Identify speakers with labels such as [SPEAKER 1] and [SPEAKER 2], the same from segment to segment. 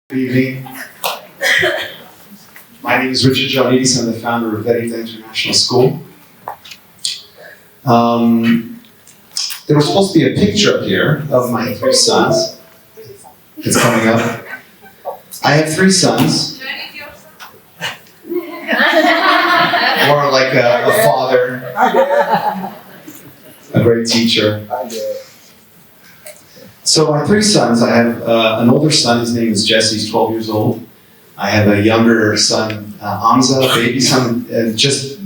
[SPEAKER 1] Good evening. My name is Richard Joannides. I'm the founder of Verita International School. There was supposed to be a picture up here of my three sons. It's coming up. I have three sons. More like a father, a great teacher. So my three sons, I have an older son, his name is Jesse, he's 12 years old. I have a younger son, Amza, baby son, and just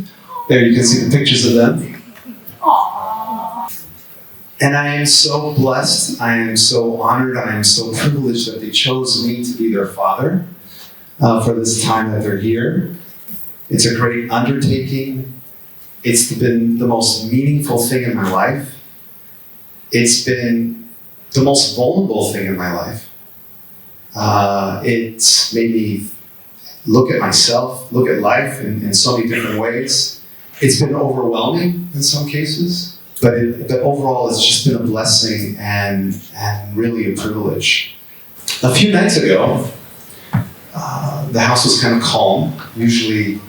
[SPEAKER 1] there you can see the pictures of them. And I am so blessed, I am so honored, I am so privileged that they chose me to be their father for this time that they're here. It's a great undertaking. It's been the most meaningful thing in my life. It's been the most vulnerable thing in my life. It's made me look at myself, look at life in so many different ways. It's been overwhelming in some cases, but overall it's just been a blessing and really a privilege. A few nights ago, the house was kind of calm. Usually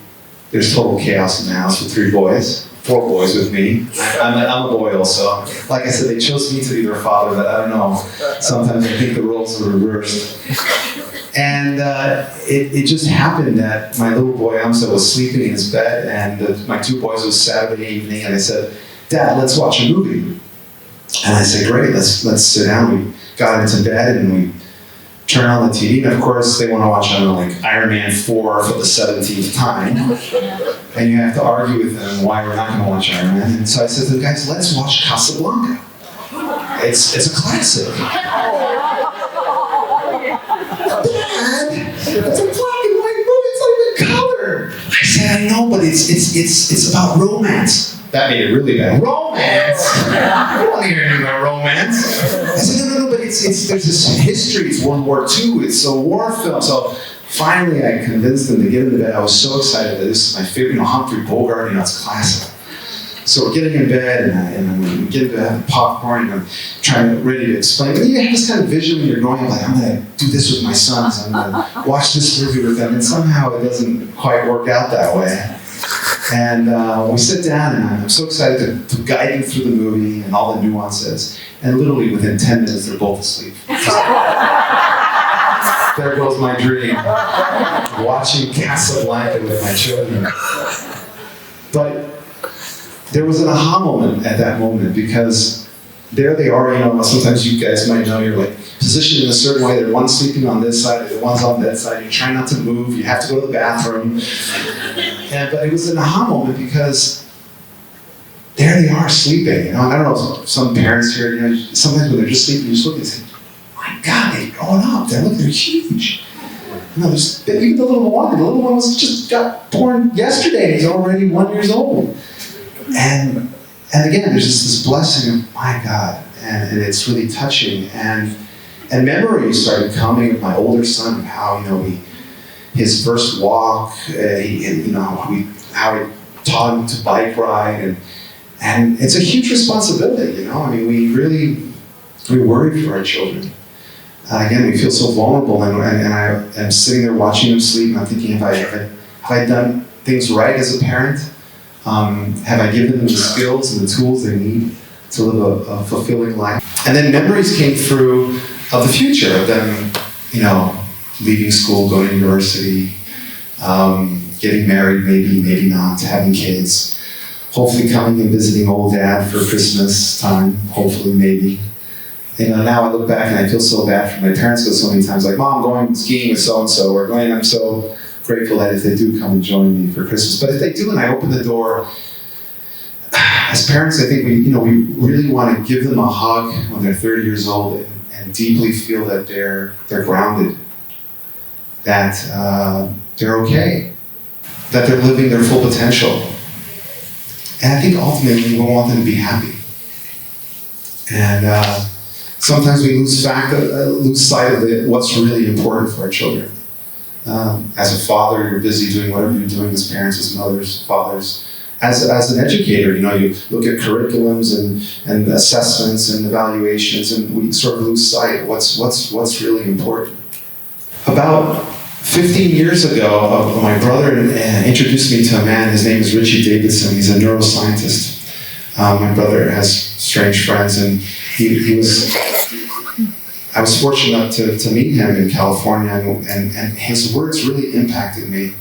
[SPEAKER 1] there's total chaos in the house with four boys with me. I'm a boy also. Like I said, they chose me to be their father, but I don't know. Sometimes I think the roles are reversed. And it just happened that my little boy Amsa was sleeping in his bed, and my two boys, it was Saturday evening, and they said, "Dad, let's watch a movie." And I said, "Great, let's sit down." We got into bed and we turned on the TV, and of course they want to watch like Iron Man 4 for the 17th time. And you have to argue with them why we're not going to watch Iron Man. And so I said to them, "Guys, let's watch Casablanca. It's a classic." "Dad, it's a black and white movie, it's not even color." I said, "I know, but it's about romance." That made it really bad. Romance? I don't want to hear anything about romance. I said, no, but there's this history, it's World War II, it's a war film. So finally I convinced them to get into bed. I was so excited that this is my favorite, Humphrey Bogart, it's classic. So we're getting in bed, and we get to have popcorn, and I'm ready to explain. But you have this kind of vision when you're growing up, like, I'm going to do this with my sons, I'm going to watch this movie with them, and somehow it doesn't quite work out that way. And we sit down, and I'm so excited to guide them through the movie and all the nuances. And literally within 10 minutes, they're both asleep. There goes my dream, watching Casablanca with my children. But there was an aha moment at that moment, because there they are, sometimes you guys might know, you're like positioned in a certain way. They're one sleeping on this side, the one's on that side. You're trying not to move, you have to go to the bathroom. But it was an aha moment, because there they are sleeping. I don't know, some parents here, sometimes when they're just sleeping, you just look and say, "My God, they're growing up, they're huge." There's even the little one was just got born yesterday, and he's already 1 year old. And again, there's just this blessing of, my God, and it's really touching. And memories started coming of my older son, of how, his first walk, how we taught him to bike ride, and it's a huge responsibility, we worry for our children. Again, we feel so vulnerable, and I am sitting there watching them sleep, and I'm thinking, have I done things right as a parent? Have I given them the skills and the tools they need to live a fulfilling life? And then memories came through of the future, of them, leaving school, going to university, getting married, maybe not, having kids, hopefully coming and visiting old dad for Christmas time, hopefully, maybe. Now I look back and I feel so bad for my parents, because so many times, like, "Mom, I'm going skiing with so-and-so," or I'm so grateful that if they do come and join me for Christmas. But if they do and I open the door, as parents, I think we really want to give them a hug when they're 30 years old and deeply feel that they're grounded, that they're okay, that they're living their full potential. And I think ultimately we want them to be happy. And sometimes we lose sight of what's really important for our children. As a father, you're busy doing whatever you're doing as parents, as mothers, fathers. As an educator, you look at curriculums and assessments and evaluations, and we sort of lose sight of what's really important. About 15 years ago, my brother introduced me to a man. His name is Richie Davidson. He's a neuroscientist. My brother has strange friends, and I was fortunate enough to meet him in California, and his words really impacted me.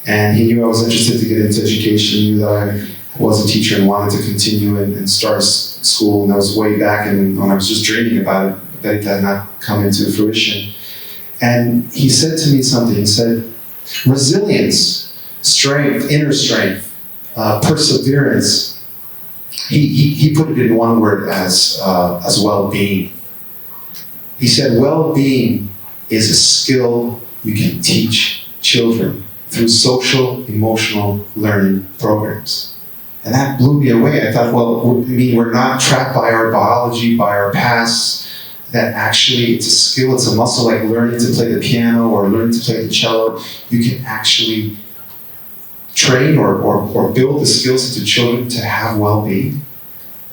[SPEAKER 1] And he knew I was interested to get into education. He knew that I was a teacher and wanted to continue and start school. And that was way back when I was just dreaming about it, but it had not come into fruition. And he said to me something. He said, resilience, strength, inner strength, perseverance. He put it in one word as well-being. He said, well-being is a skill you can teach children through social, emotional learning programs. And that blew me away. I thought, well, we're not trapped by our biology, by our past, that actually it's a skill, it's a muscle, like learning to play the piano or learning to play the cello. You can actually train or build the skills into children to have well-being.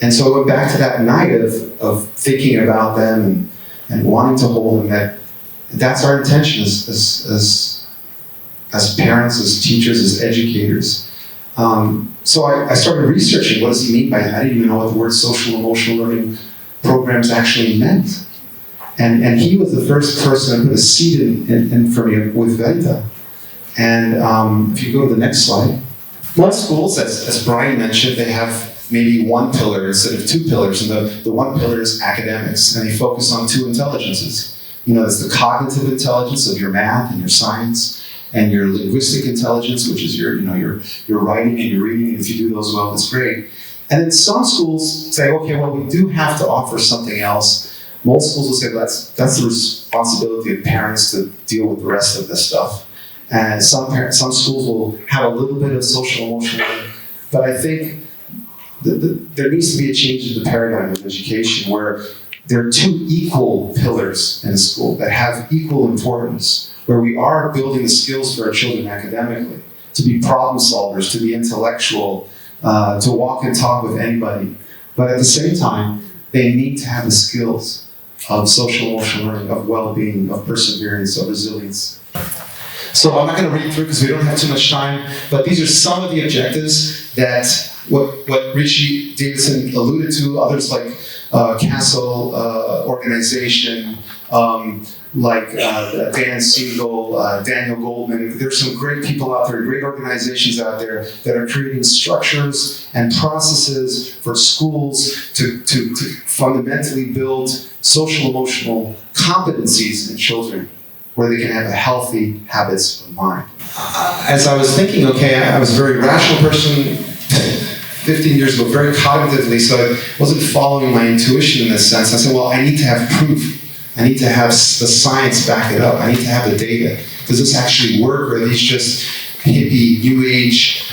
[SPEAKER 1] And so I went back to that night of thinking about them and wanting to hold them. That's our intention as parents, as teachers, as educators. So I started researching, what does he mean by that? I didn't even know what the word social emotional learning programs actually meant. And he was the first person who put a seed in for me with Verita. And if you go to the next slide, most schools, as Brian mentioned, they have maybe one pillar instead of two pillars. And the one pillar is academics, and they focus on two intelligences. It's the cognitive intelligence of your math and your science, and your linguistic intelligence, which is your writing and your reading. And if you do those well, that's great. And then some schools say, okay, well, we do have to offer something else. Most schools will say, well, that's the responsibility of parents to deal with the rest of this stuff. And some schools will have a little bit of social emotional learning, but I think there needs to be a change in the paradigm of education where there are two equal pillars in a school that have equal importance, where we are building the skills for our children academically, to be problem solvers, to be intellectual, to walk and talk with anybody. But at the same time, they need to have the skills of social emotional learning, of well-being, of perseverance, of resilience. So I'm not going to read through because we don't have too much time, but these are some of the objectives that what Richie Davidson alluded to, others like Castle Organization, like Dan Siegel, Daniel Goldman. There's some great people out there, great organizations out there that are creating structures and processes for schools to fundamentally build social emotional competencies in children where they can have a healthy habits of mind. As I was thinking, okay, I was a very rational person 15 years ago, very cognitively, so I wasn't following my intuition in this sense. I said, well, I need to have proof. I need to have the science back it up. I need to have the data. Does this actually work, or are these just hippie, new age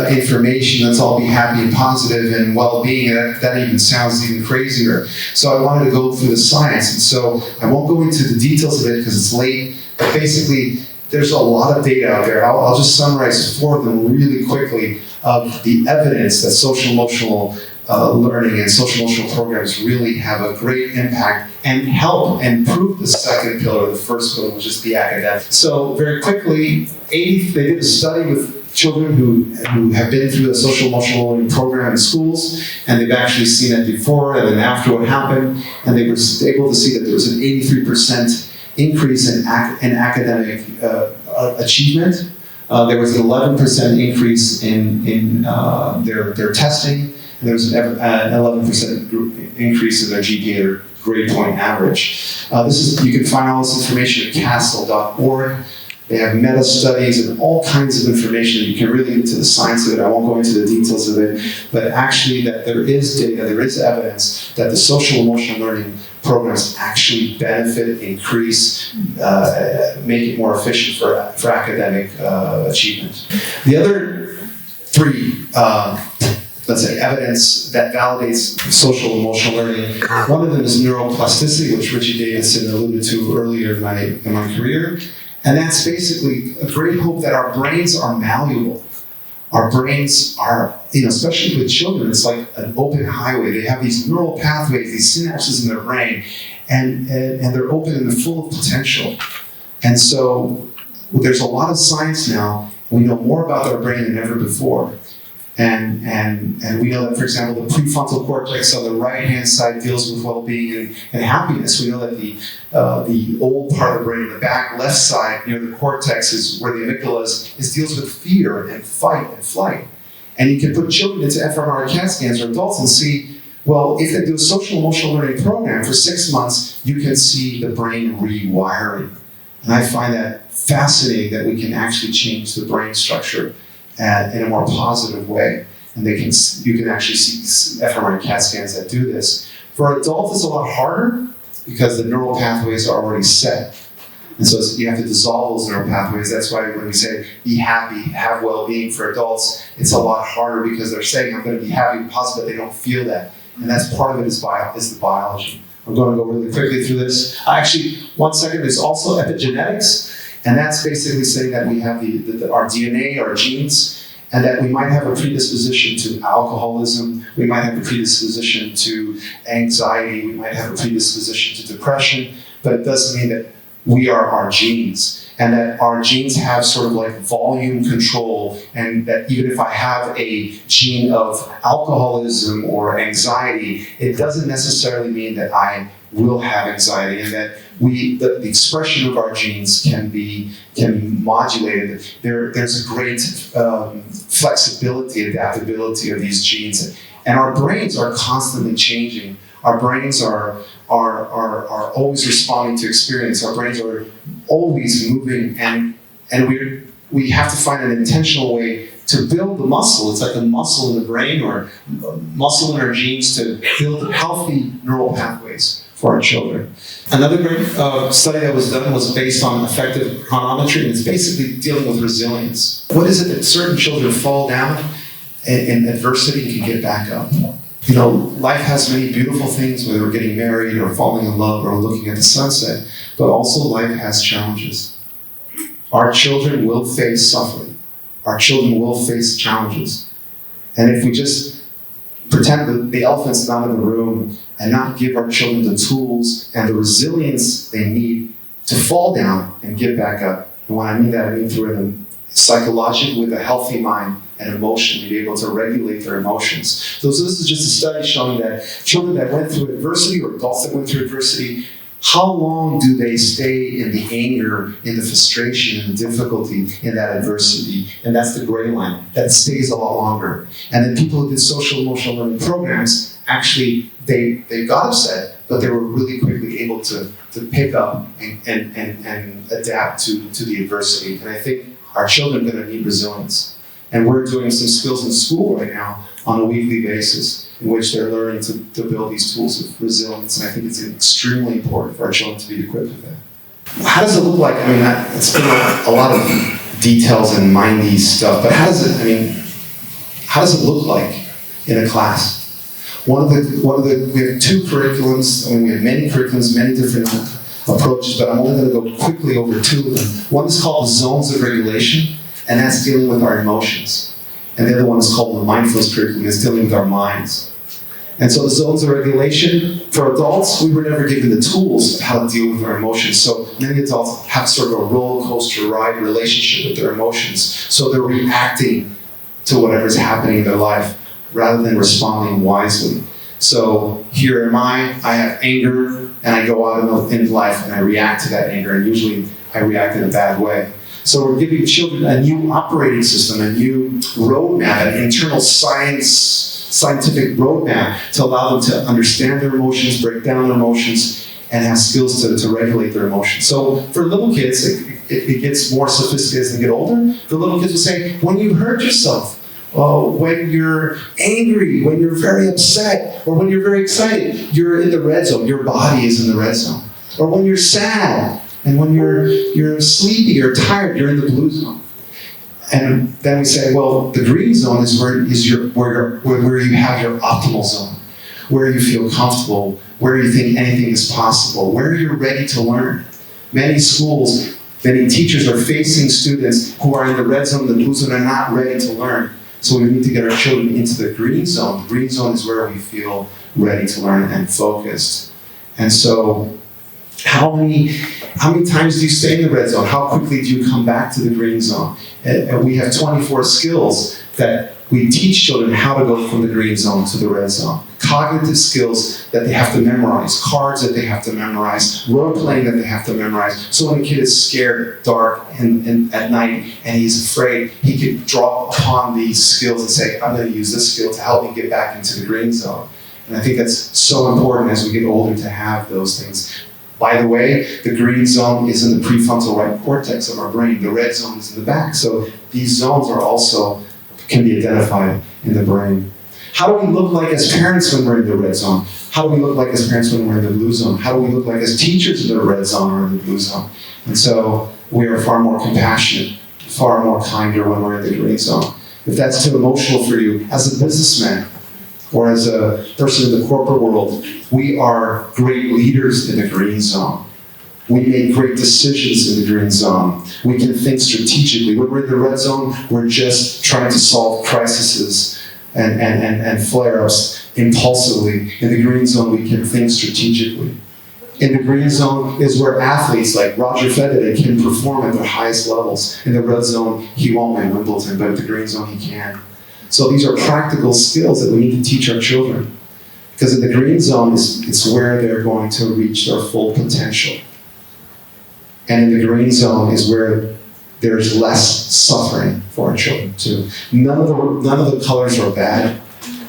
[SPEAKER 1] information, let's all be happy and positive and well-being? That even sounds even crazier. So I wanted to go through the science, and so I won't go into the details of it because it's late, but basically there's a lot of data out there. I'll just summarize 4 of them really quickly of the evidence that social emotional learning and social emotional programs really have a great impact and help and improve the second pillar, the first pillar, which is the academic. So very quickly, they did a study with children who have been through the social emotional learning program in schools, and they've actually seen it before and then after what happened, and they were able to see that there was an 83% increase in academic achievement. There was an 11% increase in their testing, and there was an 11% increase in their GPA, or grade point average. You can find all this information at castle.org. They have meta studies and all kinds of information. You can really get into the science of it. I won't go into the details of it, but actually that there is data, there is evidence that the social emotional learning programs actually benefit, increase, make it more efficient for academic achievement. The other 3, let's say, evidence that validates social emotional learning, one of them is neuroplasticity, which Richie Davidson alluded to earlier in my career. And that's basically a great hope that our brains are malleable. Our brains are, especially with children, it's like an open highway. They have these neural pathways, these synapses in their brain, and they're open and they're full of potential. And so there's a lot of science now. We know more about our brain than ever before. And we know that, for example, the prefrontal cortex on the right-hand side deals with well-being and happiness. We know that the old part of the brain, the back left side near the cortex, is where the amygdala is deals with fear and fight and flight. And you can put children into fMRI CAT scans or adults and see, well, if they do a social emotional learning program for 6 months, you can see the brain rewiring. And I find that fascinating that we can actually change the brain structure in a more positive way. And you can actually see fMRI CAT scans that do this. For adults, it's a lot harder because the neural pathways are already set. And so you have to dissolve those neural pathways. That's why when we say be happy, have well-being for adults, it's a lot harder because they're saying I'm going to be happy and positive, but they don't feel that. And that's part of it is the biology. I'm going to go really quickly through this. Actually, 1 second, there's also epigenetics. And that's basically saying that we have our DNA, our genes, and that we might have a predisposition to alcoholism, we might have a predisposition to anxiety, we might have a predisposition to depression, but it doesn't mean that we are our genes, and that our genes have sort of like volume control, and that even if I have a gene of alcoholism or anxiety, it doesn't necessarily mean that I will have anxiety, and that the expression of our genes can be modulated. There's a great flexibility, adaptability of these genes, and our brains are constantly changing. Our brains are always responding to experience. Our brains are always moving, and we have to find an intentional way to build the muscle. It's like a muscle in the brain or muscle in our genes to build healthy neural pathways for our children. Another great study that was done was based on affective chronometry, and it's basically dealing with resilience. What is it that certain children fall down in adversity and can get back up? You know, life has many beautiful things, whether we're getting married or falling in love or looking at the sunset, but also life has challenges. Our children will face suffering. Our children will face challenges. And if we just pretend that the elephant's not in the room and not give our children the tools and the resilience they need to fall down and get back up. And when I mean that, I mean through them psychologically with a healthy mind and emotion, to be able to regulate their emotions. So this is just a study showing that children that went through adversity or adults that went through adversity, how long do they stay in the anger, in the frustration, and the difficulty in that adversity? And that's the gray line. That stays a lot longer. And then people who did social emotional learning programs, actually, they got upset, but they were really quickly able to pick up and adapt to the adversity. And I think our children are going to need resilience. And we're doing some skills in school right now on a weekly basis in which they're learning to build these tools of resilience. And I think it's extremely important for our children to be equipped with that. How does it look like? I mean, it's been a lot of details and mindy stuff, but how does it look like in a class? We have two curriculums. I mean, we have many curriculums, many different approaches, but I'm only going to go quickly over two of them. One is called the zones of regulation, and that's dealing with our emotions. And the other one is called the mindfulness curriculum, it's dealing with our minds. And so the zones of regulation, for adults, we were never given the tools of how to deal with our emotions. So many adults have sort of a roller coaster ride relationship with their emotions. So they're reacting to whatever's happening in their life rather than responding wisely. So here am I have anger, and I go out in life and I react to that anger, and usually I react in a bad way. So we're giving children a new operating system, a new roadmap, an internal scientific roadmap to allow them to understand their emotions, break down their emotions, and have skills to regulate their emotions. So for little kids, it gets more sophisticated as they get older. For little kids, we'll say, when you hurt yourself, when you're angry, when you're very upset, or when you're very excited, you're in the red zone. Your body is in the red zone. Or when you're sad, and when you're sleepy or tired, you're in the blue zone. And then we say, well, the green zone is where you have your optimal zone, where you feel comfortable, where you think anything is possible, where you're ready to learn. Many schools, many teachers are facing students who are in the red zone, the blue zone, and are not ready to learn. So we need to get our children into the green zone. The green zone is where we feel ready to learn and focused. And so How many times do you stay in the red zone? How quickly do you come back to the green zone? And we have 24 skills that we teach children how to go from the green zone to the red zone. Cognitive skills that they have to memorize, cards that they have to memorize, role playing that they have to memorize. So when a kid is scared, dark, and at night, and he's afraid, he can draw upon these skills and say, I'm going to use this skill to help me get back into the green zone. And I think that's so important as we get older to have those things. By the way, the green zone is in the prefrontal right cortex of our brain. The red zone is in the back. So these zones are also can be identified in the brain. How do we look like as parents when we're in the red zone? How do we look like as parents when we're in the blue zone? How do we look like as teachers in the red zone or in the blue zone? And so we are far more compassionate, far more kinder when we're in the green zone. If that's too emotional for you, as a businessman or as a person in the corporate world, we are great leaders in the green zone. We make great decisions in the green zone. We can think strategically. When we're in the red zone, we're just trying to solve crises and flare-ups impulsively. In the green zone, we can think strategically. In the green zone is where athletes like Roger Federer can perform at their highest levels. In the red zone, he won't win Wimbledon, but in the green zone, he can. So these are practical skills that we need to teach our children. Because in the green zone, it's where they're going to reach their full potential. And in the green zone is where there's less suffering for our children too. None of the colors are bad.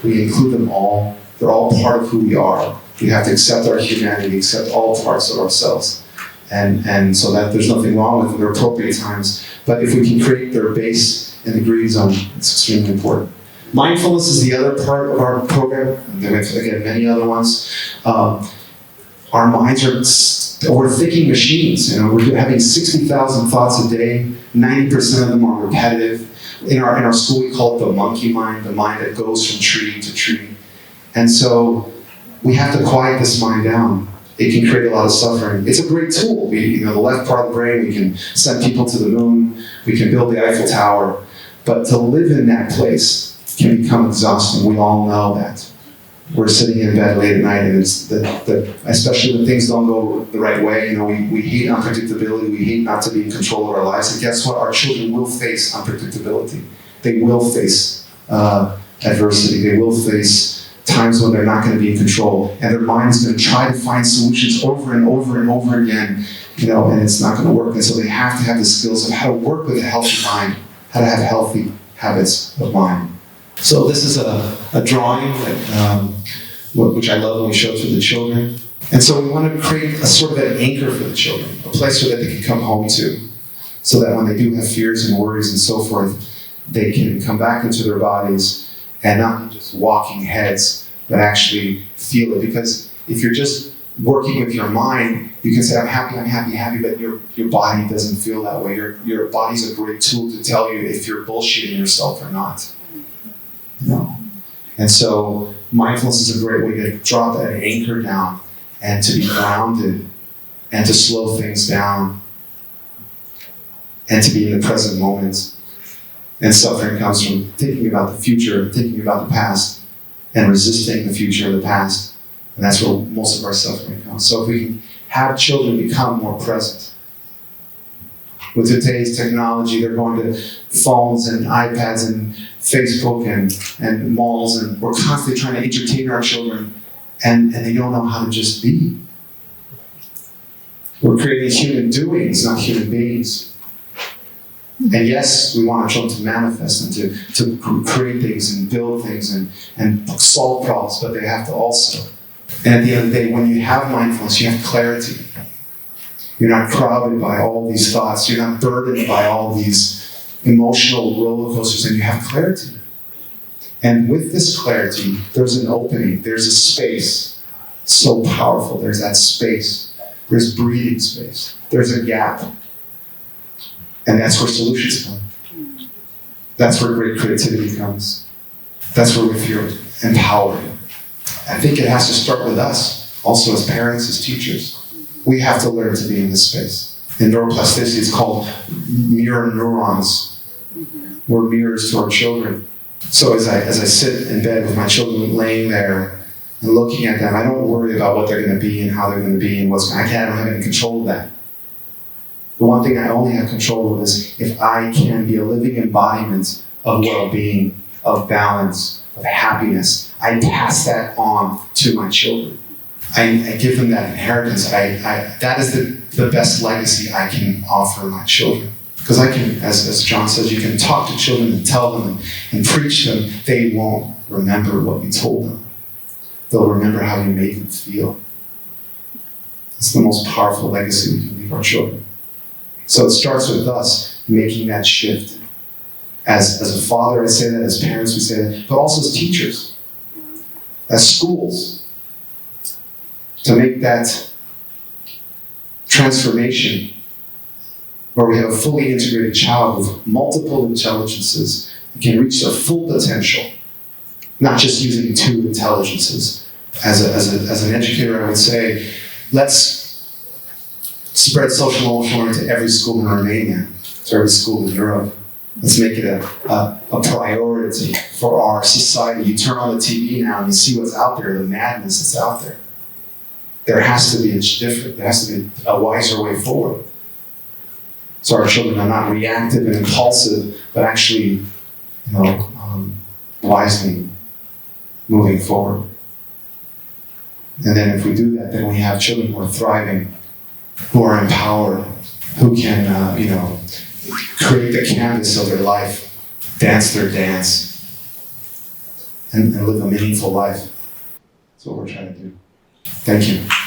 [SPEAKER 1] We include them all. They're all part of who we are. We have to accept our humanity, accept all parts of ourselves. And so that there's nothing wrong with them. There are appropriate times. But if we can create their base in the green zone, it's extremely important. Mindfulness is the other part of our program. And there are, again, many other ones. Our minds we're thinking machines. We're having 60,000 thoughts a day. 90% of them are repetitive. In our school, we call it the monkey mind, the mind that goes from tree to tree. And so we have to quiet this mind down. It can create a lot of suffering. It's a great tool. The left part of the brain, we can send people to the moon. We can build the Eiffel Tower. But to live in that place can become exhausting. We all know that. We're sitting in bed late at night, and it's especially when things don't go the right way. We hate unpredictability. We hate not to be in control of our lives. And guess what? Our children will face unpredictability. They will face adversity. They will face times when they're not going to be in control, and their mind is going to try to find solutions over and over and over again. And it's not going to work. And so they have to have the skills of how to work with a healthy mind, how to have healthy habits of mind. So this is a drawing which I love when we show to the children. And so we want to create a sort of an anchor for the children, a place where they can come home to, so that when they do have fears and worries and so forth, they can come back into their bodies and not be just walking heads, but actually feel it. Because if you're just working with your mind, you can say, I'm happy, but your body doesn't feel that way. Your body's a great tool to tell you if you're bullshitting yourself or not. And so mindfulness is a great way to drop that anchor down and to be grounded and to slow things down and to be in the present moment. And suffering comes from thinking about the future, thinking about the past, and resisting the future or the past. And that's where most of our suffering comes. So if we can have children become more present. With today's technology, they're going to phones and iPads and Facebook and malls, and we're constantly trying to entertain our children, and they don't know how to just be. We're creating human doings, not human beings. And yes, we want our children to manifest and to create things and build things and solve problems, but they have to also. And at the end of the day, when you have mindfulness, you have clarity. You're not crowded by all these thoughts. You're not burdened by all these emotional roller coasters, and you have clarity. And with this clarity, there's an opening. There's a space so powerful. There's that space. There's breathing space. There's a gap. And that's where solutions come. That's where great creativity comes. That's where we feel empowered. I think it has to start with us, also as parents, as teachers. We have to learn to be in this space. In neuroplasticity, it's called mirror neurons. We're mirrors to our children. So as I sit in bed with my children laying there, and looking at them. I don't worry about what they're going to be and how they're going to be and I don't have any control of that. The one thing I only have control of is if I can be a living embodiment of well-being, of balance, of happiness, I pass that on to my children. I give them that inheritance. That is the best legacy I can offer my children. Because I can, as John says, you can talk to children and tell them and preach them. They won't remember what you told them. They'll remember how you made them feel. It's the most powerful legacy we can leave our children. So it starts with us making that shift. As a father, I say that. As parents, we say that. But also as teachers. As schools. To make that transformation where we have a fully integrated child with multiple intelligences that can reach their full potential, not just using 2 intelligences. As an educator, I would say, let's spread social emotional learning to every school in Romania, to every school in Europe. Let's make it a priority for our society. You turn on the TV now and you see what's out there, the madness that's out there. There has to be there has to be a wiser way forward. So our children are not reactive and impulsive, but actually, wisely moving forward. And then if we do that, then we have children who are thriving, who are empowered, who can, create the canvas of their life, dance their dance, and live a meaningful life. That's what we're trying to do. Thank you.